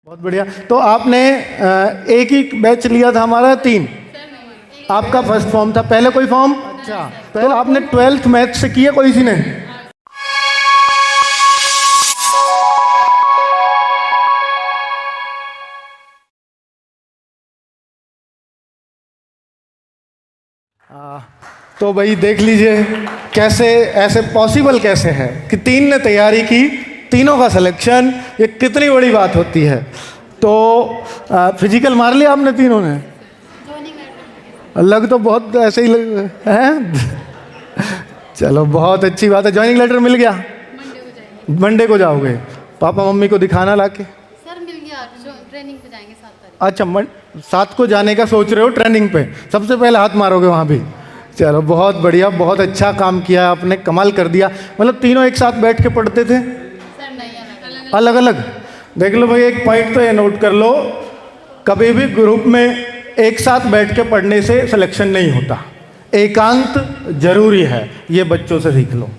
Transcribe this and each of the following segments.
बहुत बढ़िया। तो आपने एक ही बैच लिया था हमारा 3, आपका फर्स्ट फॉर्म था, पहले कोई फॉर्म? अच्छा, तो आपने 12th मैथ से किया कोई सी ने? तो भाई देख लीजिए कैसे ऐसे पॉसिबल कैसे है कि 3 ने तैयारी की, तीनों का सिलेक्शन, ये कितनी बड़ी बात होती है। तो फिजिकल मार लिया आपने तीनों ने? लग तो बहुत ऐसे ही है। चलो बहुत अच्छी बात है। ज्वाइनिंग लेटर मिल गया? मंडे को जाओगे? पापा मम्मी को दिखाना लाके? सर मिल गया, ट्रेनिंग पे जाएंगे 7 तारीख। अच्छा, 7 को जाने का सोच रहे हो ट्रेनिंग पे? सबसे पहले हाथ मारोगे वहाँ भी? चलो बहुत बढ़िया, बहुत अच्छा काम किया आपने, कमाल कर दिया। मतलब तीनों एक साथ बैठ के पढ़ते थे? सर नहीं, अलग अलग। देख लो भाई, एक पॉइंट तो ये नोट कर लो, कभी भी ग्रुप में एक साथ बैठ के पढ़ने से सिलेक्शन नहीं होता। एकांत जरूरी है, ये बच्चों से सीख लो।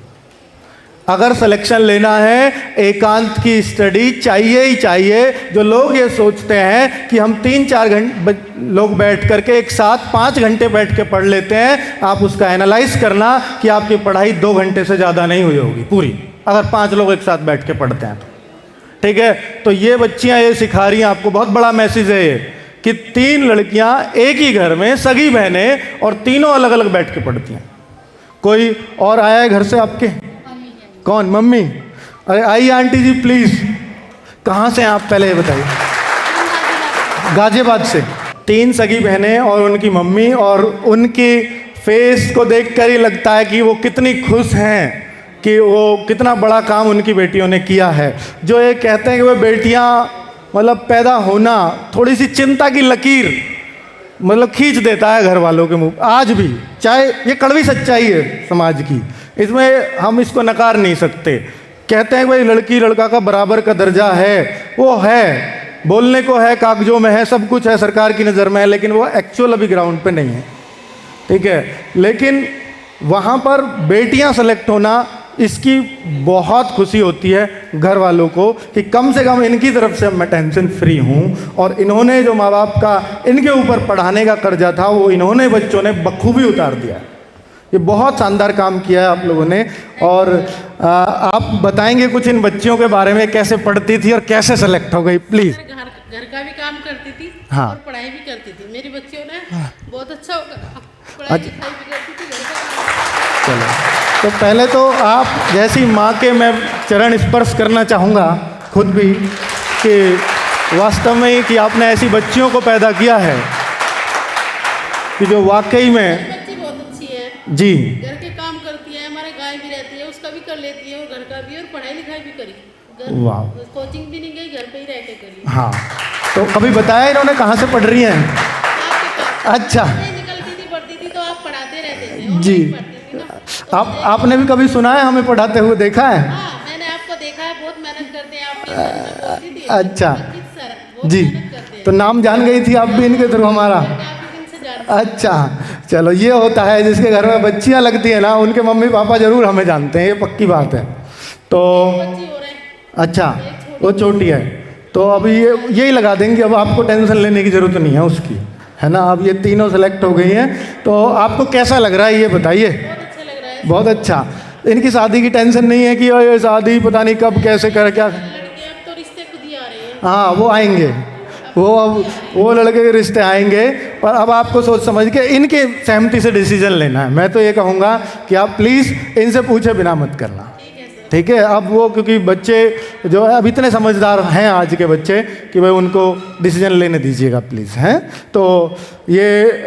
अगर सिलेक्शन लेना है एकांत की स्टडी चाहिए ही चाहिए। जो लोग ये सोचते हैं कि हम 3-4 घंटे लोग बैठ करके एक साथ 5 घंटे बैठ के पढ़ लेते हैं, आप उसका एनालाइज करना कि आपकी पढ़ाई 2 घंटे से ज़्यादा नहीं हुई होगी पूरी, अगर 5 लोग एक साथ बैठ के पढ़ते हैं तो। ठीक है, तो ये बच्चियां ये सिखा रही हैं आपको, बहुत बड़ा मैसेज है ये कि 3 लड़कियां एक ही घर में सगी बहनें और तीनों अलग अलग बैठ के पढ़ती हैं। कोई और आया है घर से आपके? कौन? मम्मी? अरे आइए आंटी जी प्लीज। कहाँ से हैं आप, पहले ये बताइए। गाजियाबाद से। 3 सगी बहनें और उनकी मम्मी, और उनकी फेस को देखकर ही लगता है कि वो कितनी खुश हैं कि वो कितना बड़ा काम उनकी बेटियों ने किया है। जो ये कहते हैं कि वो बेटियां मतलब पैदा होना थोड़ी सी चिंता की लकीर मतलब खींच देता है घर वालों के मुंह आज भी, चाहे ये कड़वी सच्चाई है समाज की, इसमें हम इसको नकार नहीं सकते। कहते हैं भाई लड़की लड़का का बराबर का दर्जा है, वो है, बोलने को है, कागजों में है, सब कुछ है, सरकार की नज़र में है, लेकिन वो एक्चुअल अभी ग्राउंड पे नहीं है। ठीक है, लेकिन वहाँ पर बेटियाँ सेलेक्ट होना, इसकी बहुत खुशी होती है घर वालों को कि कम से कम इनकी तरफ से मैं टेंशन फ्री हूँ, और इन्होंने जो माँ बाप का इनके ऊपर पढ़ाने का कर्जा था वो इन्होंने बच्चों ने बखूबी उतार दिया। ये बहुत शानदार काम किया है आप लोगों ने। और आप बताएंगे कुछ इन बच्चियों के बारे में, कैसे पढ़ती थी और कैसे सेलेक्ट हो गई, प्लीज़। घर का भी काम करती थी, हाँ, और पढ़ाई भी करती थी। मेरी बच्चियों ने बहुत अच्छा पढ़ाई लिखाई भी करती थी, घर का काम। चलो, तो पहले तो आप जैसी माँ के मैं चरण स्पर्श करना चाहूँगा खुद भी, कि वास्तव में कि आपने ऐसी बच्चियों को पैदा किया है कि जो वाकई में बच्ची बहुत अच्छी है जी, घर के काम करती है, हमारे गाय भी रहती है, उसका भी कर लेती है, और घर का भी, और पढ़ाई लिखाई भी करी। वाह, कोचिंग भी नहीं गई, घर पे ही रह के करी। हाँ। तो कभी बताया इन्होंने कहाँ से पढ़ रही हैं? अच्छा, निकलती थी, पढ़ती थी, तो आप पढ़ाते रहते थे और जी। नहीं पढ़ती थी ना, तो आपने भी कभी सुना है हमें पढ़ाते हुए, देखा है? हाँ, मैंने आपको देखा है, बहुत मेहनत करते हैं आप। बोलती थी अच्छा सर, बहुत जी, मेहनत करते हैं। तो नाम जान गई थी आप भी इनके थ्रू हमारा? काफी दिन से जानते हैं। अच्छा, चलो, ये होता है जिसके घर में बच्चियां लगती है ना, उनके मम्मी पापा जरूर हमें जानते हैं, ये पक्की बात है। तो बच्ची हो रहे हैं। अच्छा, वो छोटी है, तो अभी ये यही लगा देंगे, अब आपको टेंशन लेने की ज़रूरत नहीं है उसकी, है ना। अब ये तीनों सेलेक्ट हो गई हैं, तो आपको कैसा लग रहा है ये बताइए? बहुत अच्छा लग रहा है। बहुत अच्छा। इनकी शादी की टेंशन नहीं है कि ये शादी पता नहीं कब कैसे कर क्या? लड़के अब तो रिश्ते खुद ही आ रहे हैं। हाँ, वो आएंगे, वो लड़के के रिश्ते आएंगे, पर अब आपको सोच समझ के इनके सहमति से डिसीजन लेना है। मैं तो ये कहूँगा कि आप प्लीज़ इनसे पूछे बिना मत करना, ठीक है। अब वो क्योंकि बच्चे जो है अब इतने समझदार हैं आज के बच्चे कि भाई उनको डिसीजन लेने दीजिएगा प्लीज़, हैं। तो ये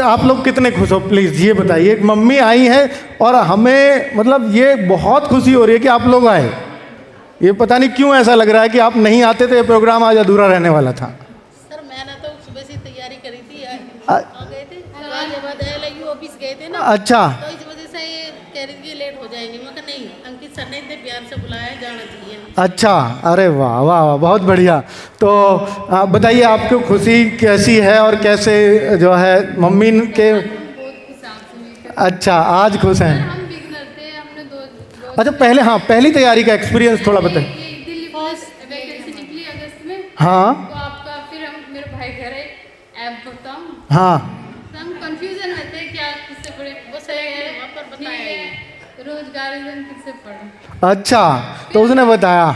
आप लोग कितने खुश हो प्लीज़ ये बताइए। एक मम्मी आई है और हमें मतलब ये बहुत खुशी हो रही है कि आप लोग आए। ये पता नहीं क्यों ऐसा लग रहा है कि आप नहीं आते तो ये प्रोग्राम आज अधूरा रहने वाला था। सर मैंने तो सुबह से तैयारी करी थी, आ गए थे, गाजियाबाद LIU ऑफिस गए थे ना। अच्छा, तो इस वजह से ये कह रही थी लेट हो जाएंगे। मैं कहा नहीं, अंकित सर ने इतने प्यार से बुलाया है, जाना चाहिए। अच्छा, अरे वाह वाह वाह, बहुत बढ़िया। तो आप बताइए आपकी खुशी कैसी है और कैसे जो है मम्मी के? अच्छा, आज खुश हैं? हम बिगनर थे, हमने दो अच्छा, पहले, हाँ, पहली तैयारी का एक्सपीरियंस थोड़ा बताइए। दिल्ली फर्स्ट वैकेंसी निकली अगस्त में, हाँ तो आपका फिर हम मेरे भाई घर है ऐप बताऊँ, हाँ तो हम कंफ्यूजन रहते हैं क्या किससे पढ़े, वो सही है वहाँ पर बताया रोजगार किससे पढ़ो। अच्छा, तो उसने बताया।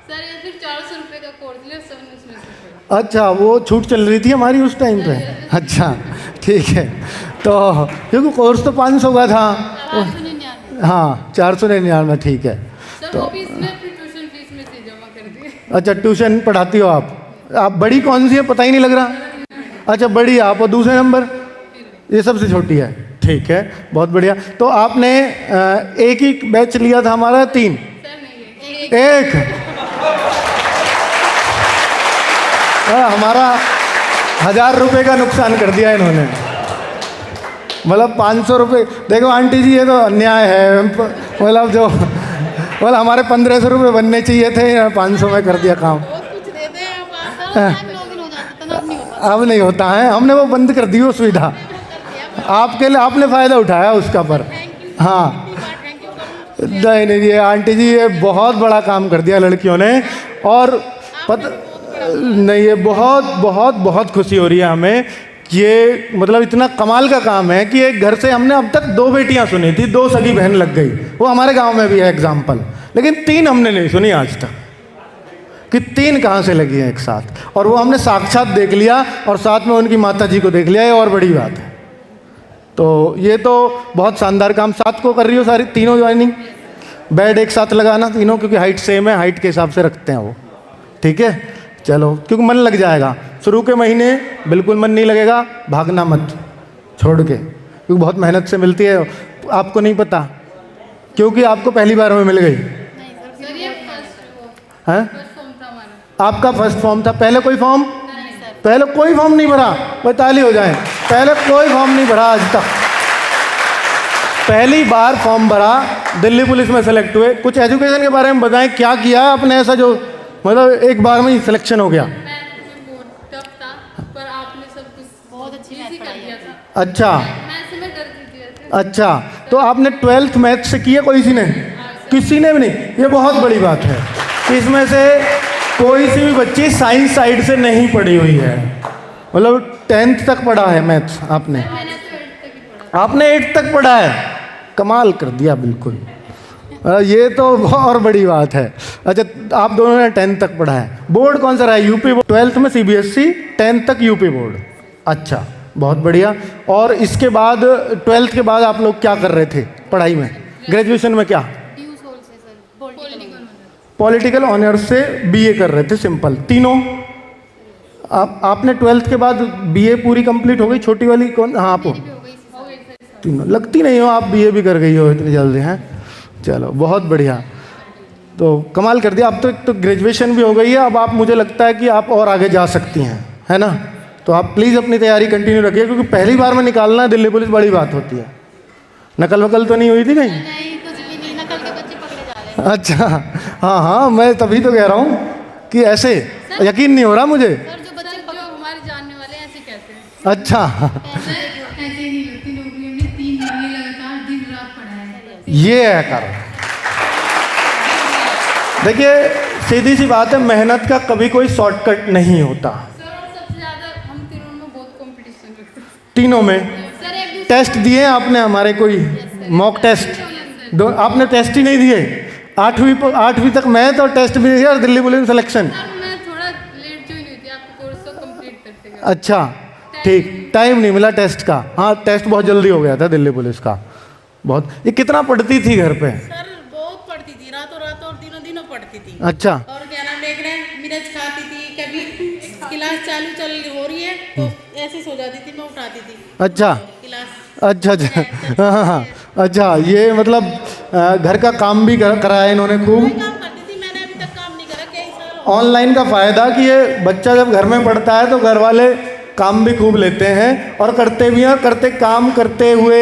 सर ये फिर 400 रुपये का कोर्स लिया, सब ने उसमें से पढ़ा। अच्छा, वो छूट चल रही थी हमारी उस टाइम पे। अच्छा ठीक है, तो क्योंकि कोर्स तो 500 का था। 499 हाँ 499, ठीक है। सर वो भी इसमें फिर ट्यूशन फीस में से जमा कर दिए। अच्छा, ट्यूशन पढ़ाती हो आप बड़ी कौन सी है पता ही नहीं लग रहा। अच्छा बड़ी आप, और दूसरे नंबर ये सबसे छोटी है, ठीक है, बहुत बढ़िया। तो आपने एक ही बैच लिया था हमारा 3? सर नहीं है एक हमारा 1000 रुपये का नुकसान कर दिया इन्होंने, मतलब 500 रुपये। देखो आंटी जी, ये तो अन्याय है, मतलब जो मतलब हमारे 1500 रुपये बनने चाहिए थे, 500 में कर दिया काम। बहुत कुछ देते हैं आप। टाइम लॉगिन हो जाता था ना, अब नहीं होता। अब नहीं होता है, हमने वो बंद कर दी वो सुविधा। आपके लिए आपने फ़ायदा उठाया उसका, पर हाँ नहीं नहीं, ये आंटी जी ये बहुत बड़ा काम कर दिया लड़कियों ने। और नहीं, ये बहुत बहुत बहुत खुशी हो रही है हमें। ये मतलब इतना कमाल का काम है कि एक घर से हमने अब तक 2 बेटियां सुनी थी, 2 सगी बहन लग गई, वो हमारे गांव में भी है एग्जाम्पल, लेकिन 3 हमने नहीं सुनी आज तक कि 3 कहाँ से लगी हैं एक साथ। और वो हमने साक्षात देख लिया, और साथ में उनकी माता जी को देख लिया, ये और बड़ी बात है। तो ये तो बहुत शानदार काम। साथ को कर रही हो सारी तीनों ज्वाइनिंग, बेड एक साथ लगाना तीनों, क्योंकि हाइट सेम है, हाइट के हिसाब से रखते हैं वो, ठीक है। चलो, क्योंकि मन लग जाएगा, शुरू के महीने बिल्कुल मन नहीं लगेगा, भागना मत छोड़ के, क्योंकि बहुत मेहनत से मिलती है। आपको नहीं पता क्योंकि आपको पहली बार में मिल गई नहीं सर, सर ये फर्स्ट है। फॉर्म था हमारा। आपका फर्स्ट फॉर्म था, पहले कोई फॉर्म? नहीं सर। पहले कोई फॉर्म नहीं भरा, वो ताली हो जाए। पहले कोई फॉर्म नहीं भरा आज तक, पहली बार फॉर्म भरा, दिल्ली पुलिस में सेलेक्ट हुए। कुछ एजुकेशन के बारे में बताएं, क्या किया आपने ऐसा जो मतलब एक बार में ही सिलेक्शन हो गया? मैथ में बहुत टफ था, पर आपने सब कुछ बहुत अच्छी easy मैथ कर पढ़ाई दिया है। था। अच्छा मैथ से मैं डरती थी वैसे। अच्छा, तो आपने 12th मैथ से किया कोई सी ने? किसी ने भी नहीं। ये बहुत बड़ी बात है कि इसमें से कोई सी भी बच्ची साइंस साइड से नहीं पढ़ी हुई है, मतलब 10th तक पढ़ा है मैथ्स आपने? मैंने तो 8th तक ही पढ़ा। आपने 8 तक पढ़ा है, कमाल कर दिया बिल्कुल। ये तो और बड़ी बात है। अच्छा, आप दोनों ने 10th तक पढ़ा है। बोर्ड कौन सा रहा है? UP board. 12th में CBSE, 10th तक यूपी बोर्ड। अच्छा, बहुत बढ़िया। और इसके बाद 12th के बाद आप लोग क्या कर रहे थे पढ़ाई में? ग्रेजुएशन में क्या? ड्यू सोल से सर, पॉलिटिकल। पॉलिटिकल ऑनर्स से BA कर रहे थे, सिंपल तीनों। आपने 12th के बाद BA पूरी कंप्लीट हो गई? छोटी वाली कौन? हाँ, आप हो भी हो गई सर। तीनों। लगती नहीं हो आप BA भी कर गई हो इतनी जल्दी, हैं? चलो, बहुत बढ़िया, तो कमाल कर दिया। अब तो एक तो ग्रेजुएशन भी हो गई है, अब आप, मुझे लगता है कि आप और आगे जा सकती हैं, है ना? तो आप प्लीज़ अपनी तैयारी कंटिन्यू रखिए, क्योंकि पहली बार में निकालना है दिल्ली पुलिस, बड़ी बात होती है। नकल वकल तो नहीं हुई थी कहीं? नहीं, कुछ भी नहीं, नकल के बच्चे पकड़े जा रहे हैं। अच्छा, हाँ हाँ, मैं तभी तो कह रहा हूँ कि ऐसे यकीन नहीं हो रहा मुझे। सर जो बच्चे जो हमारे जानने वाले हैं ऐसे कहते हैं। अच्छा, ऐसे ही होती नौकरियों में 3 महीने लगातार दिन रात पढ़ा है। ये है कारण। देखिए, सीधी सी बात है, मेहनत का कभी कोई शॉर्टकट नहीं होता। सर और सबसे ज़्यादा हम तीनों में बहुत कंपटीशन रखते हैं। तीनों में सर एक दूसरे टेस्ट दिए आपने हमारे? कोई मॉक टेस्ट दो? आपने टेस्ट ही नहीं दिए? 8वीं तक मैथ और टेस्ट भी दिया और दिल्ली पुलिस में सिलेक्शन। सर मैं थोड़ा लेट ज्वाइन हुई थी आपको कोर्स को कंप्लीट करते करते। अच्छा, ठीक, टाइम नहीं मिला टेस्ट का। हाँ, टेस्ट बहुत जल्दी हो गया था दिल्ली पुलिस का, बहुत। ये कितना पढ़ती थी घर पे? सर बहुत पढ़ती थी, रातों रात और दिनों दिनों पढ़ती थी। अच्छा, और क्या नाम देख रहे हैं, मिर्च खाती थी, कभी क्लास चालू हो रही है तो ऐसे सो जाती थी, मैं उठाती थी अच्छा क्लास। अच्छा अच्छा, हाँ हाँ, अच्छा, ये मतलब घर का काम भी कराया इन्होंने खूब। काम करती थी, मैंने अभी तक काम नहीं करा, कई साल हो ऑनलाइन का फ़ायदा कि ये बच्चा जब घर में पढ़ता है तो घर वाले काम भी खूब लेते हैं और करते भी हैं, और काम करते हुए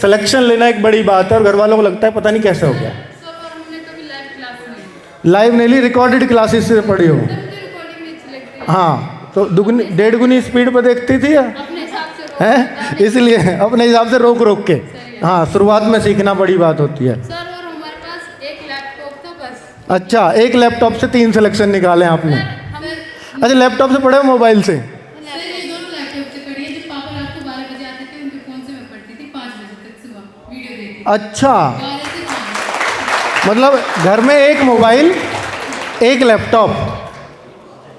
सिलेक्शन लेना एक बड़ी बात है, और घर वालों को लगता है पता नहीं कैसे हो गया। सर और हमने कभी लाइव क्लास नहीं ली। लाइव नहीं ली, रिकॉर्डेड क्लासेस से पढ़ी हो? सर मुझे रिकॉर्डिंग नहीं अच्छी लगती। हाँ, तो दुगनी 1.5 गुनी स्पीड पर देखती थी या? अपने हिसाब से रोक हैं? इसलिए अपने हिसाब से रोक रोक के। हाँ, शुरुआत में सीखना बड़ी बात होती है। सर और हमारे पास एक लैपटॉप था बस। अच्छा, एक लैपटॉप से 3 सिलेक्शन निकाले आपने? हमें अच्छा, लैपटॉप से पढ़े हो मोबाइल से? सर ये दोनों लैपटॉप से पढ़ी है। जब पापा रात को 12 बजे आते थे उनके फ़ोन से मैं पढ़ती थी 5 बजे तक सुबह वीडियो देखती थी। अच्छा, 12 से 5। मतलब घर में एक मोबाइल, एक लैपटॉप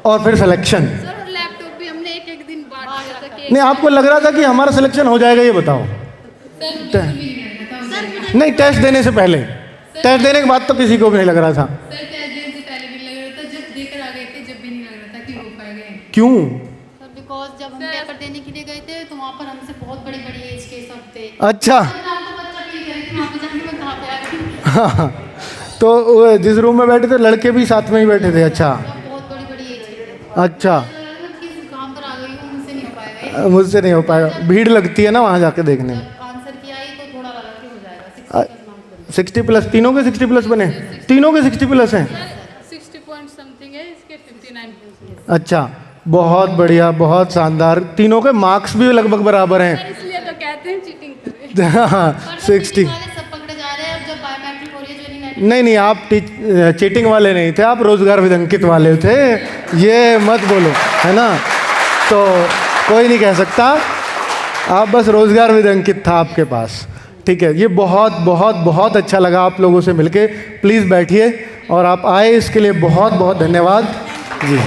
और फिर सिलेक्शन। सर लैपटॉप भी हमने एक एक दिन बांट दिया था कि नहीं, आपको लग रहा था कि हमारा सिलेक्शन हो जाएगा, ये बताओ? सर बिल्कुल भी नहीं लग रहा था उस दिन। नहीं, टेस्ट देने से पहले, टेस्ट देने के बाद तो किसी को भी नहीं लग रहा था। सर टेस्ट देने से पहले भी लग रहा था, जब देकर आ गए थे जब भी नहीं लग रहा था कि हो पाएगा। क्यों? सर बिकॉज जब हम पेपर देने के लिए गए थे तो वहाँ पर हमसे बहुत बड़ी बड़ी एज के सब थे। अच्छा। सर आपको बच्चा फील करे कि वहाँ पे जाके मैं कहाँ पे आ गई। हाँ, तो वो जिस रूम में बैठे थे लड़के भी साथ में ही बैठे थे? अच्छा बहुत बड़ी बड़ी एज के थे। अच्छा, किस काम पर आ गई हूँ, मुझसे नहीं हो पाएगा। मुझसे नहीं हो पाएगा, भीड़ लगती है ना वहाँ जाके देखने में। आंसर किया ही तो थोड़ा लगा कि हो जाएगा 60 प्लस, तीनों के 60 प्लस बने? तीनों के 60 प्लस हैं? 60 पॉइंट समथिंग है, इसके 59। अच्छा, बहुत बढ़िया, बहुत शानदार। तीनों के मार्क्स भी लगभग बराबर हैं। इसलिए तो कहते हैं चीटिंग करें। हाँ, 60। सब पकड़े जा रहे हैं। अब जब बायोमेट्रिक हो रही है जो नहीं नहीं, आप चीटिंग वाले नहीं थे, आप रोजगार विदंकित वाले थे, ये मत बोलो, है ना? तो कोई नहीं कह सकता, आप बस रोजगार विदंकित था आपके पास। ठीक है, ये बहुत बहुत बहुत अच्छा लगा आप लोगों से मिलके। प्लीज़ बैठिए, और आप आए इसके लिए बहुत बहुत धन्यवाद जी।